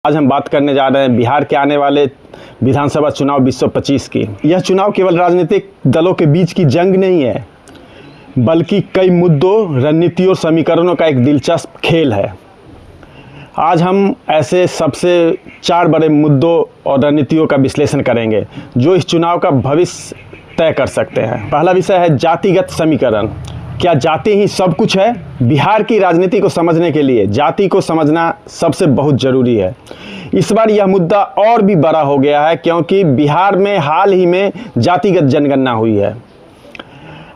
आज हम बात करने जा रहे हैं बिहार के आने वाले विधानसभा चुनाव 2025 की। यह चुनाव केवल राजनीतिक दलों के बीच की जंग नहीं है, बल्कि कई मुद्दों, रणनीति और समीकरणों का एक दिलचस्प खेल है। आज हम ऐसे सबसे 4 बड़े मुद्दों और रणनीतियों का विश्लेषण करेंगे जो इस चुनाव का भविष्य तय कर सकते हैं। पहला विषय है जातिगत समीकरण। क्या जाति ही सब कुछ है? बिहार की राजनीति को समझने के लिए जाति को समझना सबसे बहुत ज़रूरी है। इस बार यह मुद्दा और भी बड़ा हो गया है क्योंकि बिहार में हाल ही में जातिगत जनगणना हुई है।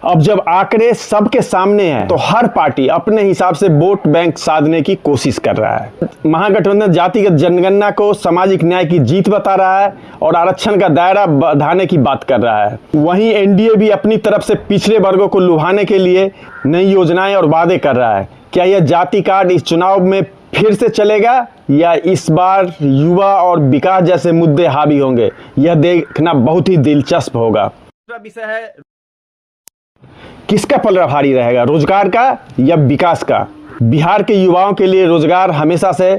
अब जब आंकड़े सबके सामने हैं तो हर पार्टी अपने हिसाब से वोट बैंक साधने की कोशिश कर रहा है। महागठबंधन जातिगत जनगणना को सामाजिक न्याय की जीत बता रहा है और आरक्षण का दायरा बढ़ाने की बात कर रहा है। वहीं एनडीए भी अपनी तरफ से पिछड़े वर्गों को लुभाने के लिए नई योजनाएं और वादे कर रहा है। क्या यह जाति कार्ड इस चुनाव में फिर से चलेगा या इस बार युवा और विकास जैसे मुद्दे हावी होंगे? यह देखना बहुत ही दिलचस्प होगा। दूसरा विषय है किसका पलड़ा भारी रहेगा, रोजगार का या विकास का? बिहार के युवाओं के लिए रोजगार हमेशा से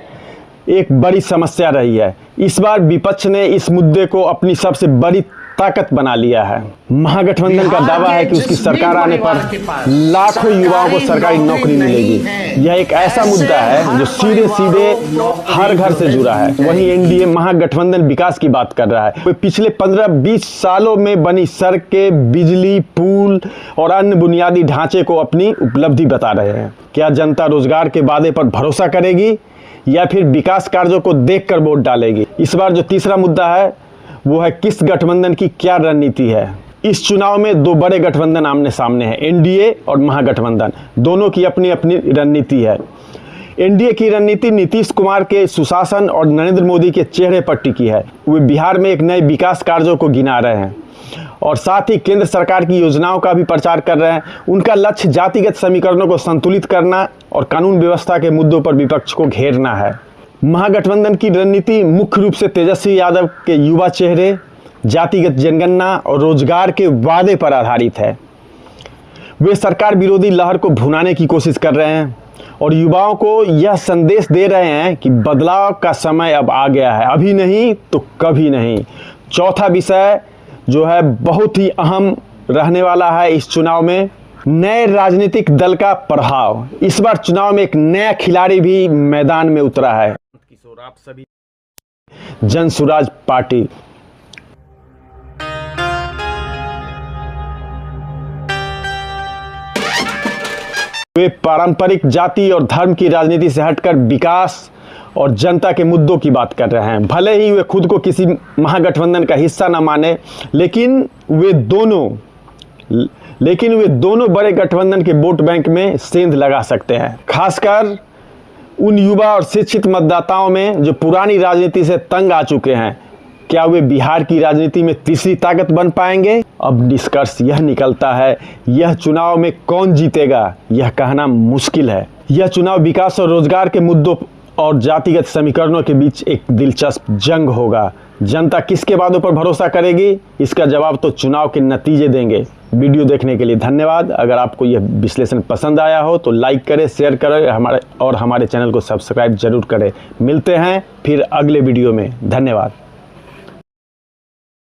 एक बड़ी समस्या रही है। इस बार विपक्ष ने इस मुद्दे को अपनी सबसे बड़ी ताकत बना लिया है। महागठबंधन का दावा है कि उसकी सरकार आने पर लाखों युवाओं को सरकारी नौकरी मिलेगी। यह एक ऐसा मुद्दा है जो सीधे सीधे हर घर से जुड़ा है। वहीं एनडीए महागठबंधन विकास की बात कर रहा है। वे पिछले 15-20 सालों में बनी सड़कें, बिजली, पुल और अन्य बुनियादी ढांचे को अपनी उपलब्धि बता रहे हैं। क्या जनता रोजगार के वादे पर भरोसा करेगी या फिर विकास कार्यों को देखकर वोट डालेगी? इस बार जो तीसरा मुद्दा है वो है किस गठबंधन की क्या रणनीति है। इस चुनाव में 2 बड़े गठबंधन आमने सामने हैं, एनडीए और महागठबंधन। दोनों की अपनी अपनी रणनीति है। एनडीए की रणनीति नीतीश कुमार के सुशासन और नरेंद्र मोदी के चेहरे पर टिकी है। वे बिहार में एक नए विकास कार्यों को गिना रहे हैं और साथ ही केंद्र सरकार की योजनाओं का भी प्रचार कर रहे हैं। उनका लक्ष्य जातिगत समीकरणों को संतुलित करना और कानून व्यवस्था के मुद्दों पर विपक्ष को घेरना है। महागठबंधन की रणनीति मुख्य रूप से तेजस्वी यादव के युवा चेहरे, जातिगत जनगणना और रोजगार के वादे पर आधारित है। वे सरकार विरोधी लहर को भुनाने की कोशिश कर रहे हैं और युवाओं को यह संदेश दे रहे हैं कि बदलाव का समय अब आ गया है, अभी नहीं तो कभी नहीं। चौथा विषय जो है बहुत ही अहम रहने वाला है इस चुनाव में, नए राजनीतिक दल का प्रभाव। इस बार चुनाव में एक नया खिलाड़ी भी मैदान में उतरा है। किशोर, आप सभी जनसुराज पार्टी। वे पारंपरिक जाति और धर्म की राजनीति से हटकर विकास और जनता के मुद्दों की बात कर रहे हैं। भले ही वे खुद को किसी महागठबंधन का हिस्सा न माने, लेकिन वे दोनों बड़े गठबंधन के वोट बैंक में सेंध लगा सकते हैं, खासकर उन युवा और शिक्षित मतदाताओं में जो पुरानी राजनीति से तंग आ चुके हैं। क्या वे बिहार की राजनीति में तीसरी ताकत बन पाएंगे? अब निष्कर्ष यह निकलता है, यह चुनाव में कौन जीतेगा यह कहना मुश्किल है। यह चुनाव विकास और रोजगार के मुद्दों और जातिगत समीकरणों के बीच एक दिलचस्प जंग होगा। जनता किसके वादों पर भरोसा करेगी, इसका जवाब तो चुनाव के नतीजे देंगे। वीडियो देखने के लिए धन्यवाद। अगर आपको यह विश्लेषण पसंद आया हो तो लाइक करें, शेयर करें हमारे चैनल को सब्सक्राइब जरूर करें। मिलते हैं फिर अगले वीडियो में। धन्यवाद।